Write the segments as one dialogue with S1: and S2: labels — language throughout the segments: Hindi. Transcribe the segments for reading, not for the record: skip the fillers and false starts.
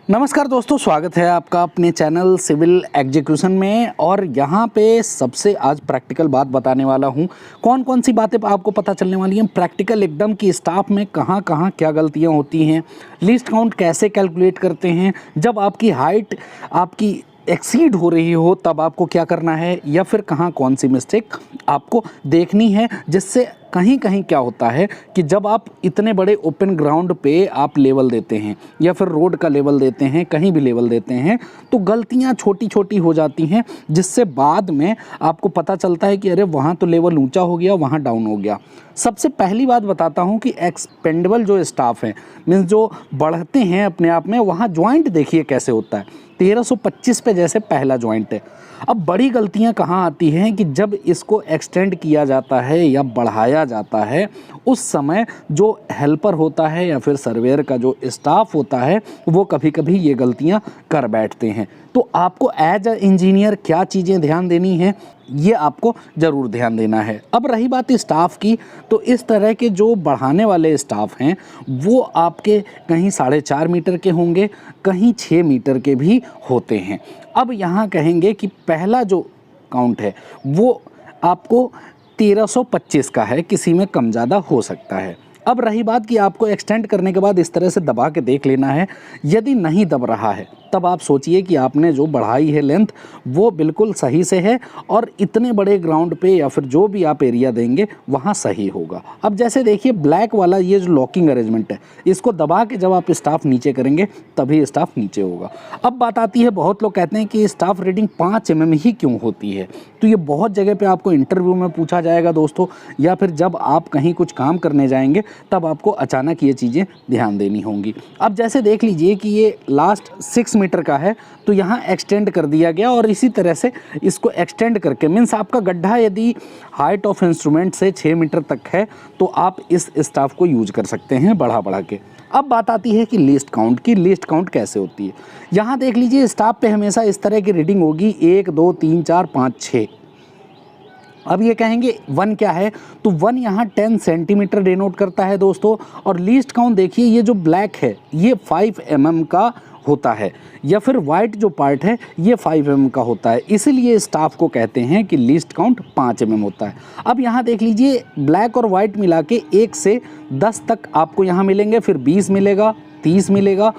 S1: नमस्कार दोस्तों, स्वागत है आपका अपने चैनल सिविल एग्जीक्यूशन में। और यहाँ पे सबसे आज प्रैक्टिकल बात बताने वाला हूँ। कौन कौन सी बातें आपको पता चलने वाली हैं प्रैक्टिकल एकदम कि स्टाफ में कहाँ कहाँ क्या गलतियाँ होती हैं, लिस्ट काउंट कैसे कैलकुलेट करते हैं, जब आपकी हाइट आपकी एक्सीड हो रही हो तब आपको क्या करना है, या फिर कहाँ कौन सी मिस्टेक आपको देखनी है। जिससे कहीं कहीं क्या होता है कि जब आप इतने बड़े ओपन ग्राउंड पे आप लेवल देते हैं या फिर रोड का लेवल देते हैं, कहीं भी लेवल देते हैं, तो गलतियां छोटी छोटी हो जाती हैं, जिससे बाद में आपको पता चलता है कि अरे वहाँ तो लेवल ऊंचा हो गया, वहाँ डाउन हो गया। सबसे पहली बात बताता हूँ कि एक्सपेंडेबल जो स्टाफ है, मीन्स जो बढ़ते हैं अपने आप में, वहाँ ज्वाइंट देखिए कैसे होता है। 1325 पे जैसे पहला ज्वाइंट है। अब बड़ी गलतियां कहाँ आती हैं कि जब इसको एक्सटेंड किया जाता है या बढ़ाया जाता है, उस समय जो हेल्पर होता है या फिर सर्वेयर का जो स्टाफ होता है वो कभी कभी ये गलतियां कर बैठते हैं। तो आपको एज अ इंजीनियर क्या चीज़ें ध्यान देनी है, ये आपको ज़रूर ध्यान देना है। अब रही बात स्टाफ की, तो इस तरह के जो बढ़ाने वाले स्टाफ हैं वो आपके कहीं 4.5 मीटर के होंगे, कहीं 6 मीटर के भी होते हैं। अब यहाँ कहेंगे कि पहला जो काउंट है वो आपको 1325 का है, किसी में कम ज़्यादा हो सकता है। अब रही बात कि आपको एक्सटेंड करने के बाद इस तरह से दबा के देख लेना है। यदि नहीं दब रहा है तब आप सोचिए कि आपने जो बढ़ाई है लेंथ वो बिल्कुल सही से है और इतने बड़े ग्राउंड पे या फिर जो भी आप एरिया देंगे वहाँ सही होगा। अब जैसे देखिए ब्लैक वाला ये जो लॉकिंग अरेंजमेंट है, इसको दबा के जब आप स्टाफ नीचे करेंगे तभी स्टाफ नीचे होगा। अब बात आती है, बहुत लोग कहते हैं कि स्टाफ रीडिंग 5 mm ही क्यों होती है। तो ये बहुत जगह पे आपको इंटरव्यू में पूछा जाएगा दोस्तों, या फिर जब आप कहीं कुछ काम करने जाएंगे तब आपको अचानक ये चीज़ें ध्यान देनी होंगी। अब जैसे देख लीजिए कि ये लास्ट 6 मीटर का है, तो यहाँ एक्सटेंड कर दिया गया और इसी तरह से इसको एक्सटेंड करके, मीन्स आपका गड्ढा यदि हाइट ऑफ इंस्ट्रूमेंट से 6 मीटर तक है तो आप इस स्टाफ को यूज कर सकते हैं बढ़ा बढ़ा के। अब बात आती है कि लिस्ट काउंट की। लिस्ट काउंट कैसे होती है, यहाँ देख लीजिए स्टाफ पे हमेशा इस तरह की रीडिंग होगी 1 2 3 4 5 6। अब ये कहेंगे 1 क्या है, तो 1 यहाँ 10 सेंटीमीटर डिनोट करता है दोस्तों। और लीस्ट काउंट देखिए, ये जो ब्लैक है ये 5 mm का होता है, या फिर वाइट जो पार्ट है ये 5 mm का होता है। इसीलिए स्टाफ को कहते हैं कि लीस्ट काउंट 5 mm होता है। अब यहाँ देख लीजिए ब्लैक और वाइट मिला के 1 से 10 तक आपको यहाँ मिलेंगे, फिर 20 मिलेगा, 30 मिलेगा,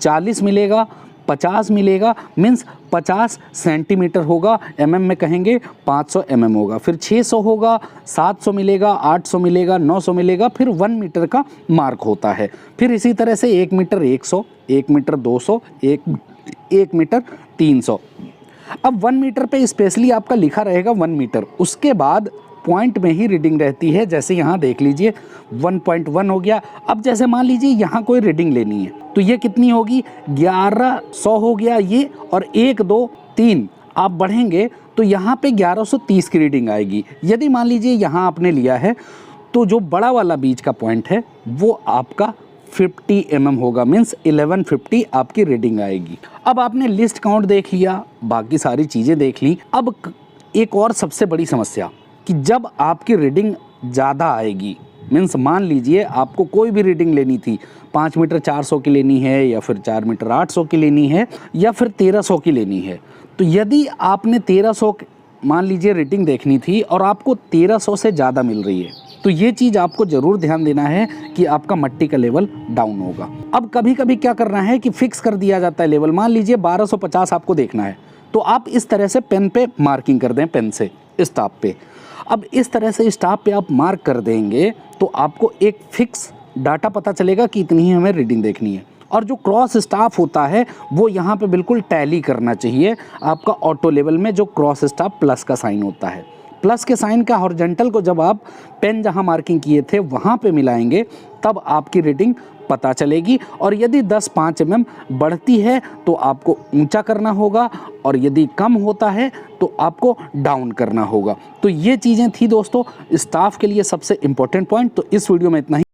S1: 40 मिलेगा, 50 मिलेगा, मीन्स 50 सेंटीमीटर होगा। mm में कहेंगे 500 mm होगा, फिर 600 होगा, 700 मिलेगा, 800 मिलेगा, 900 मिलेगा, फिर 1 मीटर का मार्क होता है। फिर इसी तरह से 1 मीटर 100, 1 मीटर 200, 1 मीटर 300। अब 1 मीटर पे स्पेशली आपका लिखा रहेगा 1 मीटर। उसके बाद पॉइंट में ही रीडिंग रहती है, जैसे यहाँ देख लीजिए 1.1 हो गया। अब जैसे मान लीजिए यहाँ कोई रीडिंग लेनी है तो ये कितनी होगी, 1100 हो गया ये, और 1 2 3 आप बढ़ेंगे तो यहाँ पे 1130 की रीडिंग आएगी। यदि मान लीजिए यहाँ आपने लिया है तो जो बड़ा वाला बीच का पॉइंट है वो आपका 50 mm होगा, मीन्स 1150 आपकी रीडिंग आएगी। अब आपने लिस्ट काउंट देख लिया, बाकी सारी चीज़ें देख ली। अब एक और सबसे बड़ी समस्या कि जब आपकी रीडिंग ज़्यादा आएगी, मीन्स मान लीजिए आपको कोई भी रीडिंग लेनी थी, 5 मीटर 400 की लेनी है, या फिर 4 मीटर 800 की लेनी है, या फिर 1300 की लेनी है। तो यदि आपने 1300 मान लीजिए रीडिंग देखनी थी और आपको 1300 से ज़्यादा मिल रही है, तो ये चीज़ आपको ज़रूर ध्यान देना है कि आपका मट्टी का लेवल डाउन होगा। अब कभी कभी क्या करना है कि फिक्स कर दिया जाता है लेवल, मान लीजिए 1250 आपको देखना है, तो आप इस तरह से पेन पे मार्किंग कर दें, पेन से स्टाफ पे। अब इस तरह से स्टाफ पे आप मार्क कर देंगे तो आपको एक फिक्स डाटा पता चलेगा कि इतनी ही हमें रीडिंग देखनी है। और जो क्रॉस स्टाफ होता है वो यहाँ पे बिल्कुल टैली करना चाहिए आपका ऑटो लेवल में। जो क्रॉस स्टाफ प्लस का साइन होता है, प्लस के साइन का हॉरिजॉन्टल को जब आप पेन जहाँ मार्किंग किए थे वहाँ पे मिलाएंगे तब आपकी रीडिंग पता चलेगी। और यदि 10-5 mm बढ़ती है तो आपको ऊंचा करना होगा, और यदि कम होता है तो आपको डाउन करना होगा। तो ये चीज़ें थी दोस्तों स्टाफ के लिए सबसे इम्पोर्टेंट पॉइंट। तो इस वीडियो में इतना ही।